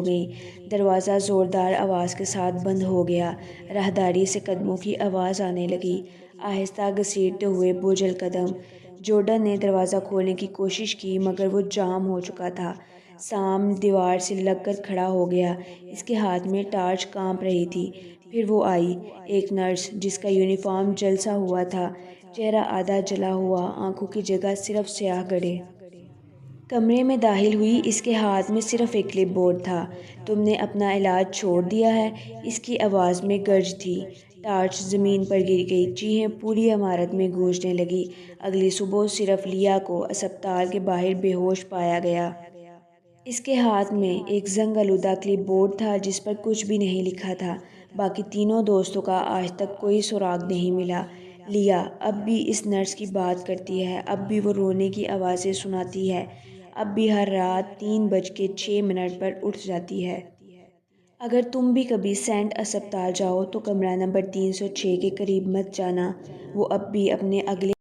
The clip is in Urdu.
ہو گئیں۔ دروازہ زوردار آواز کے ساتھ بند ہو گیا۔ راہداری سے قدموں کی آواز آنے لگی، آہستہ گھسیٹتے ہوئے بوجھل قدم۔ جارڈن نے دروازہ کھولنے کی کوشش کی مگر وہ جام ہو چکا تھا۔ سام دیوار سے لگ کر کھڑا ہو گیا، اس کے ہاتھ میں ٹارچ کانپ رہی تھی۔ پھر وہ آئی، ایک نرس جس کا یونیفارم جھلسا ہوا تھا، چہرہ آدھا جلا ہوا، آنکھوں کی جگہ صرف سیاہ گڑھے۔ کمرے میں داخل ہوئی، اس کے ہاتھ میں صرف ایک کلپ بورڈ تھا۔ تم نے اپنا علاج چھوڑ دیا ہے؟ اس کی آواز میں گرج تھی۔ ٹارچ زمین پر گر گئی، چیخیں پوری عمارت میں گونجنے لگیں۔ اگلی صبح صرف لیا کو اسپتال کے باہر بے ہوش پایا گیا۔ اس کے ہاتھ میں ایک زنگ آلودہ کلپ بورڈ تھا جس پر کچھ بھی نہیں لکھا تھا۔ باقی تینوں دوستوں کا آج تک کوئی سراغ نہیں ملا۔ لیا اب بھی اس نرس کی بات کرتی ہے، اب بھی وہ رونے کی آوازیں سناتی ہے، اب بھی ہر رات 3:06 پر اٹھ جاتی ہے۔ اگر تم بھی کبھی سینٹ اسپتال جاؤ تو کمرہ نمبر 306 کے قریب مت جانا۔ وہ اب بھی اپنے اگلے